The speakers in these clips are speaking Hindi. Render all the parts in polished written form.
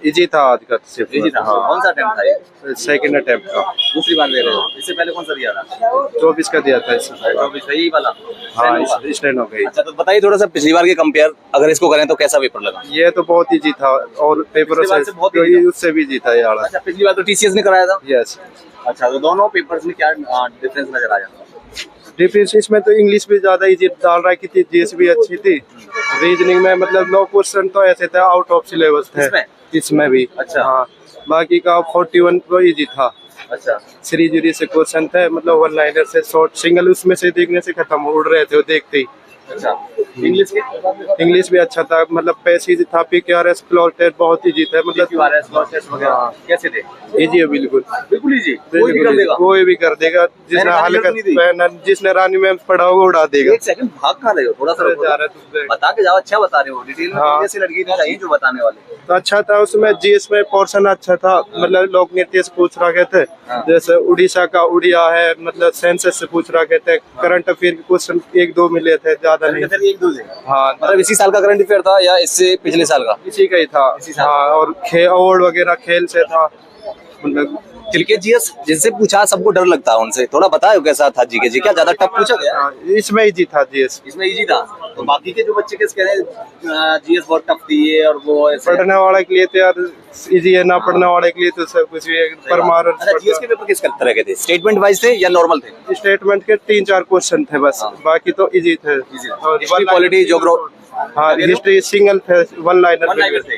इजी था आज का सिर्फ। इजी था। हाँ। कौन सा अटेम्प्ट था ये? सेकंड अटेम्प्ट था। दूसरी बार दे रहे हो? इससे पहले कौन सा दिया था? 24 का दिया था इससे पहले। 24 यही वाला? हाँ, स्टेनो का? स्टेनो का ही। अच्छा, तो बताइए थोड़ा सा पिछली बार के कंपेयर अगर इसको करें तो कैसा पेपर लगा? ये तो बहुत इजी था और पेपर पिछली बार से बहुत easy था। उससे भी इजी था ये वाला। अच्छा, पिछली बार तो टीसीएस ने कराया था। यस। अच्छा, तो दोनों पेपर्स में क्या डिफरेंस नजर आया? डिफरेंस इसमें तो इंग्लिश भी ज्यादा इजी डाल रहा की थी, जीएस भी अच्छी थी। रीजनिंग में मतलब 9% तो ऐसे थे आउट ऑफ सिलेबस थे इसमें भी। अच्छा। हाँ, बाकी का 41 तो इजी था। अच्छा, सीरीज से क्वेश्चन थे, मतलब वन लाइनर से शॉर्ट सिंगल उसमें से देखने से खत्म उड़ रहे थे वो देखते ही। अच्छा। इंग्लिश के? इंग्लिश भी अच्छा था, मतलब पैसेज था, पीक्यूआरएस क्लॉज टेस्ट बहुत इजी थे, मतलब पीक्यूआरएस क्लॉज टेस्ट वगैरह कैसे थे? इजी है बिल्कुल। बिल्कुल इजी, कोई भी कर देगा। कोई भी कर देगा, जिसने हल्का जिसने रानी मैम पढ़ा होगा उड़ा देगा। एक सेकंड भाग कहाँ रहे हो? थोड़ा सा बता के जाओ। अच्छा बता रहे हो, डिटेल में। जैसे लड़की तो चाहिए जो बताने वाले। तो अच्छा था उसमें, जीएस में पोर्शन अच्छा था, मतलब लोक नृत्य से पूछ रहे थे। जैसे उड़ीसा का उड़िया है, मतलब सेंसस से पूछ रहे थे। करंट अफेयर के क्वेश्चन 1-2 मिले थे, ज्यादा नहीं। हाँ, मतलब इसी साल का करंट अफेयर था या इससे पिछले साल का? इसी का ही था। हाँ, और अवार्ड वगैरह खेल से था, मतलब क्रिकेट जीएस जिनसे पूछा सबको डर लगता है उनसे। थोड़ा बताओ कैसा था जीके जी? क्या ज्यादा टफ पूछा गया? इसमें इजी था जीएस। इसमें इजी था। तो बाकी के जो बच्चे कैसे कह रहे हैं जीएस बहुत टफ थी ये और वो ऐसे? पढ़ने वाले के लिए तो यार इजी है, ना पढ़ने वाले के लिए तो सब कुछ भी परमार। अच्छा, जीएस के पेपर किस तरह के थे? स्टेटमेंट वाइज थे या नॉर्मल थे? स्टेटमेंट के 3-4 क्वेश्चन थे बस, बाकी तो इजी थे। और पॉलिटी ज्योग्राफी? हाँ, हिस्ट्री सिंगल थे, वन लाइनर थे।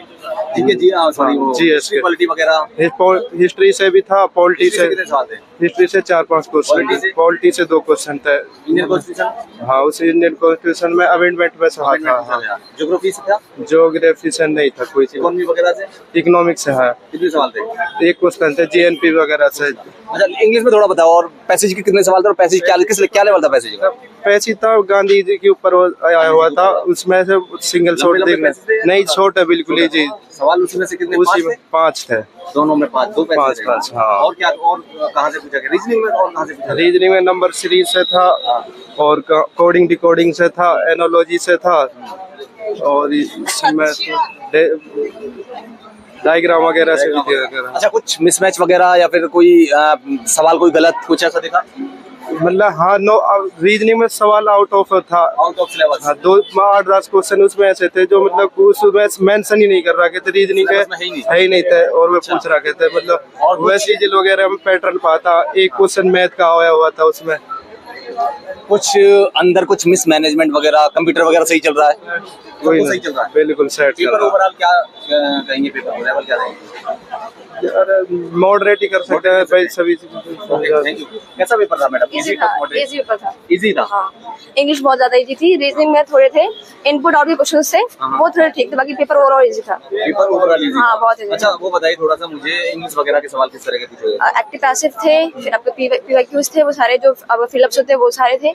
ठीक है जी। हाँ, सॉरी, वो जीएस के पॉलिटी वगैरह हिस्ट्री से भी था, पॉलिटी से। हिस्ट्री से 4-5 क्वेश्चन, पॉलिटी से 2 क्वेश्चन थे। Indian constitution? हाँ, उस इंडियन कॉन्स्टिट्यूशन में अमेंडमेंट में से था। ज्योग्राफी से था? ज्योग्राफी से नहीं था कोई। इकोनॉमी वगैरह से? इकोनॉमिक्स से है। कितने सवाल थे? 1 क्वेश्चन थे, जीएनपी वगैरह से। अच्छा, इंग्लिश में थोड़ा बताओ। और पैसेज के कितने सवाल थे? और पैसेज क्या लेवल था पैसेज का? पैसेज था गांधी जी के ऊपर आया हुआ था, उसमें से सिंगल शॉर्ट देखना नहीं, शॉर्ट है बिल्कुल ही जी। सवाल उसी में से कितने? उसी में 5 थे। दोनों में 5, 2 पैसेज? 5। हाँ। और क्या, और कहाँ से पूछा गया? रीजनिंग में और कहाँ से पूछा? रीजनिंग में नंबर सीरीज से था, और कोडिंग डिकोडिंग से था, एनोलॉजी से था, और इसमें डायग्राम वगैरह से भी दिया। अच्छा, कुछ मिसमैच वगैरह या फिर कोई सवाल कोई गलत कुछ ऐसा देखा? मतलब हाँ, रीजनिंग में सवाल आउट ऑफ था, आउट ऑफ सिलेबस। हाँ, 8-10 क्वेश्चन उसमें ऐसे थे जो मतलब उसमें मेंशन ही नहीं कर रहे थे, रीजनिंग के है ही नहीं थे, और वे पूछ रहे थे। मतलब वैसे जी वगैरह में पैटर्न पाता। एक क्वेश्चन मैथ का आया हुआ था उसमें। कुछ अंदर कुछ मिस मैनेजमेंट वगैरह, कंप्यूटर वगैरह सही चल रहा है? कोई सही चल रहा है, बिल्कुल सेट चल पेपर रहा है। ओवरऑल क्या कहेंगे? पेपर लेवल क्या रहेंगे? मॉडरेट ही कर सकते हैं भाई सभी। Thank you. कैसा पेपर था मैडम? इजी पेपर था। इजी था। हाँ, इंग्लिश बहुत ज्यादा इजी थी। रीजनिंग में थोड़े थे इनपुट आउटपुट क्वेश्चंस थे, वो थोड़े ठीक थे। बाकी पेपर ओवरऑल इजी था। Paper overall easy? हाँ, बहुत इजी। अच्छा, वो बताइए थोड़ा सा मुझे, इंग्लिश वगैरह के सवाल किस तरह के पूछे गए? एक्टिव पैसिव थे, फिर आपके पीवाईक्यूज थे, वो सारे जो फिलअप्स होते हैं वो सारे थे।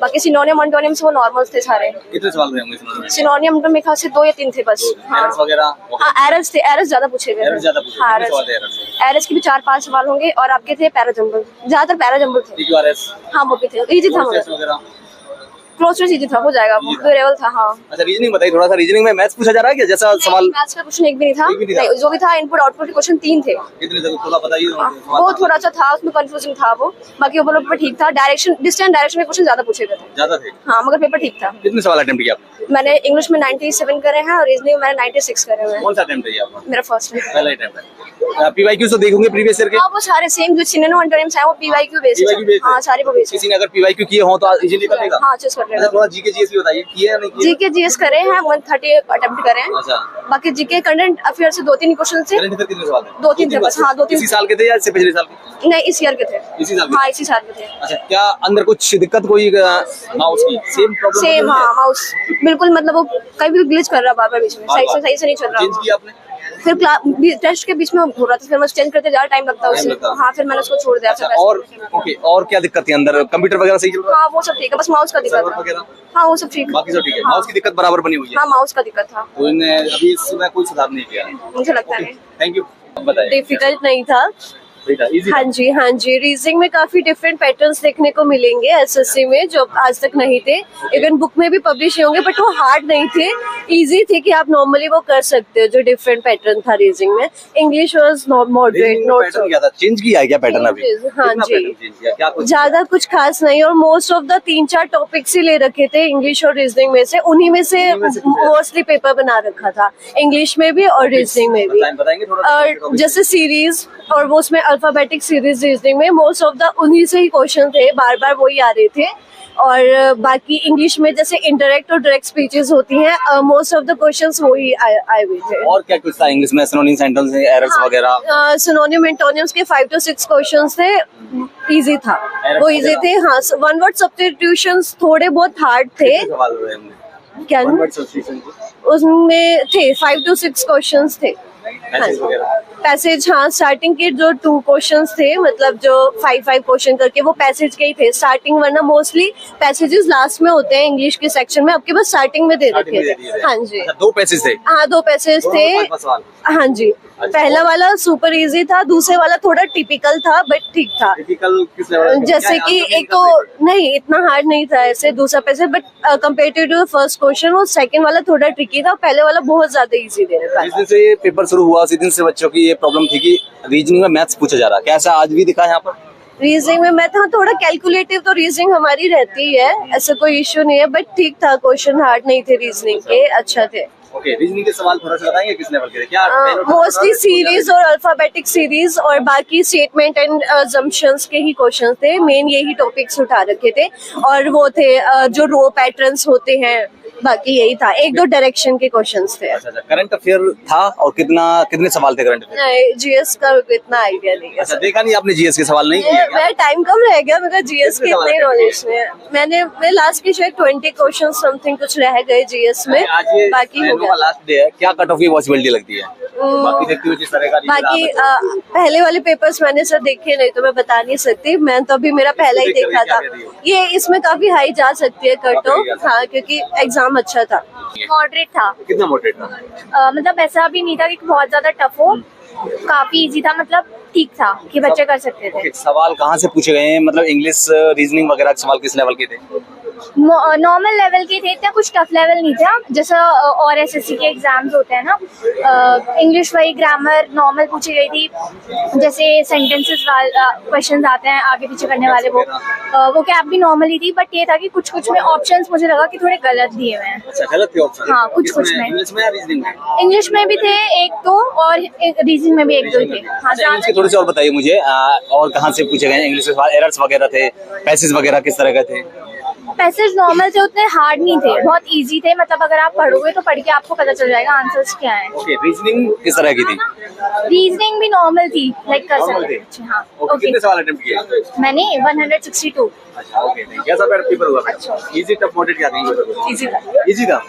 बाकी सिनोनियम अंटोनियम्स वो नॉर्मल थे सारे। कितने सवाल थे इंग्लिश में? सिनोनियम तो मेरे ख्याल से 2 या 3 थे बस। एरर्स वगैरह? हाँ, एरर्स थे, एरर्स ज्यादा पूछे गए। एरर्स ज्यादा पूछे? हाँ, कितने सवाल थे एरर्स? एरर्स के भी 4-5 सवाल होंगे, और आपके थे पैराजंबल, ज्यादातर पैराजंबल थे। पीक्यूआरएस? हाँ, वो भी थे, इजी था मगर क्लोज टू इजी था, हो जाएगा, वो लेवल था। हाँ। अच्छा, रीजनिंग बताइए थोड़ा सा। रीजनिंग में मैथ्स पूछा जा रहा है क्या? जैसा सवाल मैथ्स का क्वेश्चन एक भी नहीं था। नहीं, जो भी था इनपुट आउटपुट के क्वेश्चन 3 थे। कितने थे थोड़ा बताइए। वो थोड़ा सा था, उसमें कंफ्यूजन था वो। बाकी ओवरऑल पेपर ठीक था। डायरेक्शन, डिस्टेंस डायरेक्शन के क्वेश्चन ज्यादा पूछे गए थे। ज्यादा थे? हाँ, मगर पेपर ठीक था। कितने सवाल अटेम्प्ट किया आपने? मैंने इंग्लिश में 97 करे हैं, और रीजनिंग में मैंने 96 करे हुए हैं। कौन सा अटेम्प्ट है आपका? मेरा फर्स्ट है। पहला अटेम्प्ट है। पीवाईक्यू तो देखोगे प्रीवियस ईयर के? हाँ, वो सारे सेम जो सिनोनिम अंटोनिम्स हैं वो पीवाईक्यू बेस्ड है। हाँ, सारे वो बेस्ड। किसी ने अगर पीवाईक्यू किए हो तो इजीली कर लेगा? हाँ, चूज कर लेगा। थोड़ा जीके जीएस भी बताइए, किए या नहीं किए? जीके जीएस करे हैं, 130 अटेम्प्ट करे हैं। अच्छा। बाकी जीके करंट अफेयर से 2-3 क्वेश्चन थे। करंट अफेयर कितने सवाल थे? 2-3 थे बस। हाँ, 2-3 इसी साल के थे या इससे पिछले साल के? नहीं, इस ईयर के थे। इसी साल के? हाँ, इसी साल के थे। अच्छा, क्या अंदर कुछ दिक्कत कोई माउस की सेम प्रॉब्लम? सेम, हाँ, माउस बिल्कुल, मतलब वो कभी भी ग्लिच कर रहा बार-बार बीच में, सही से नहीं चल रहा। चेंज किया आपने? फिर टेस्ट के बीच में हो रहा था, फिर मैं चेंज करते ज्यादा टाइम लगता है उससे। हाँ, फिर मैंने उसको छोड़ दिया। अच्छा, और ओके, और क्या दिक्कत थी अंदर? कंप्यूटर वगैरह सही चल रहा है? हाँ, वो सब ठीक है, बस माउस का दिक्कत था। हाँ, वो सब ठीक है। बाकी सब ठीक है। माउस की दिक्कत बराबर बनी हुई है? हाँ, माउस का दिक्कत था। तो इन्हें अभी इसमें कोई सुधार नहीं किया है? मुझे लगता है। Thank you. बताइए। डिफिकल्ट नहीं था, हाँ जी, रीजनिंग में काफी डिफरेंट पैटर्न्स देखने को मिलेंगे एसएससी में जो आज तक नहीं थे। इवन बुक में भी पब्लिश होंगे बट वो हार्ड नहीं थे, इजी थे कि आप नॉर्मली वो कर सकते हो। जो डिफरेंट पैटर्न था रीजनिंग में, English was moderate, not change किया है क्या पैटर्न अभी? हाँ जी, ज्यादा कुछ खास नहीं, और मोस्ट ऑफ द 3-4 टॉपिक्स ही ले रखे थे इंग्लिश और रीजनिंग में से, उन्हीं में से मोस्टली पेपर बना रखा था, इंग्लिश में भी और रीजनिंग में भी। बताएंगे थोड़ा, और जैसे सीरीज और वो उसमें अल्फाबेटिक सीरीज रीजनिंग में मोस्ट ऑफ द उन्हीं से ही क्वेश्चन थे, बार बार वही आ रहे थे। और बाकी इंग्लिश में जैसे इंटरेक्ट और डायरेक्ट स्पीचेस होती हैं, मोस्ट ऑफ द क्वेश्चंस वही आए हुए थे। और क्या कुछ था इंग्लिश में? सिनोनिम, सेंटेंस, एरर्स वगैरह? सिनोनिम एंटोनिम्स के 5 to 6 क्वेश्चंस थे, इजी था वो, इजी थे। हाँ, वन वर्ड सब्स्टिट्यूशंस थोड़े बहुत हार्ड थे। क्या उसमें थे 5 to 6 क्वेश्चंस थे। पैसेज, हाँ, स्टार्टिंग के जो 2 क्वेश्चंस थे, मतलब जो 5 क्वेश्चन करके, वो पैसेज के ही थे स्टार्टिंग, वरना मोस्टली पैसेजेस लास्ट में होते हैं इंग्लिश के सेक्शन में, आपके पास स्टार्टिंग में दे रखे थे। हाँ जी, 2 पैसेज थे। हाँ, 2 पैसेज थे। हाँ जी, पहला वाला सुपर इजी था, दूसरे वाला थोड़ा टिपिकल था बट ठीक था। टिपिकल किस लेवल? जैसे कि एक तो नहीं, इतना हार्ड नहीं था ऐसे दूसरा passage, but comparative to first question वो सेकंड वाला थोड़ा ट्रिकी था, पहले वाला बहुत ज्यादा इजी दे रखा था। जिस दिन से ये पेपर शुरू हुआ उसी दिन से बच्चों की ये प्रॉब्लम थी कि रीजनिंग में मैथ्स पूछा जा रहा है, कैसा आज भी दिखा यहाँ पर? रीजनिंग में मैथ, हाँ, थोड़ा कैलकुलेटिव तो रीजनिंग हमारी रहती है, ऐसा कोई इश्यू नहीं है, बट ठीक था, क्वेश्चन हार्ड नहीं थे रीजनिंग के, अच्छा थे। ओके, रीजनिंग के सवाल थोड़ा सा बताएंगे किस लेवल के थे? क्या मोस्टली सीरीज और अल्फाबेटिक सीरीज और बाकी स्टेटमेंट एंड असम्पशंस के ही क्वेश्चंस थे, मेन यही टॉपिक्स उठा रखे थे। और वो थे जो रो पैटर्न्स होते हैं, बाकी यही था, 1-2 डायरेक्शन के क्वेश्चंस थे। अच्छा, करंट अफेयर था और कितने सवाल थे करंट अफेयर? नहीं, जीएस का इतना आइडिया नहीं है। अच्छा, देखा नहीं आपने जीएस के सवाल नहीं किए क्या? मेरा टाइम कम रह गया, मेरा जीएस के इतने नॉलेज में मैंने लास्ट के शायद 20 क्वेश्चन समथिंग कुछ रह गए जीएस में, बाकी हो गया। लास्ट डे है, क्या कट ऑफ की पॉसिबिलिटी लगती है? बाकी देखती हुई जिस तरह का बाकी पहले वाले पेपर्स मैंने सर देखे नहीं तो मैं बता नहीं सकती, मैं तो अभी मेरा पहला ही देखा था। ये इसमें काफी हाई जा सकती है कट ऑफ, हाँ, क्योंकि एग्जाम अच्छा था। मॉडरेट था। कितना मॉडरेट था? मतलब ऐसा भी नहीं था कि बहुत ज्यादा टफ हो, काफी इजी था, मतलब ठीक था कि बच्चे कर सकते थे। सवाल कहाँ से पूछे गए हैं? मतलब इंग्लिश, रीजनिंग वगैरह के सवाल किस लेवल के थे? नॉर्मल लेवल के थे, इतना कुछ टफ लेवल नहीं था, जैसा और एसएससी के एग्जाम्स होते हैं ना। इंग्लिश वही ग्रामर नॉर्मल पूछी गई थी, जैसे सेंटेंसेस क्वेश्चंस आते हैं आगे पीछे करने वाले, वो कैप भी नॉर्मल ही थी, बट ये था कि कुछ में ऑप्शंस मुझे लगा कि थोड़े गलत दिए हुए हैं। अच्छा, गलत थे ऑप्शन? हाँ, कुछ में। इंग्लिश में या रीजनिंग में? इंग्लिश में भी थे 1-2 और रीजनिंग में भी 1-2 थे। हाँ, थोड़े से और बताइए मुझे, और कहाँ से पूछे गए इंग्लिश के सवाल? एरर्स वगैरह थे, पैसेज वगैरह किस तरह के थे? पैसेज नॉर्मल थे, उतने हार्ड नहीं थे, बहुत इजी थे, मतलब अगर आप पढ़ोगे तो पढ़ के आपको पता चल जाएगा आंसर्स क्या हैं। ओके, रीजनिंग किस तरह की थी? रीजनिंग भी नॉर्मल थी, लाइक कर सकते हैं। हाँ, ओके। कितने सवाल अटेम्प्ट किए? मैंने 162। अच्छा, ओके, कैसा पेपर हुआ? अच्छा, इजी, टफ, मॉडरेट क्या था? इजी था। इजी था।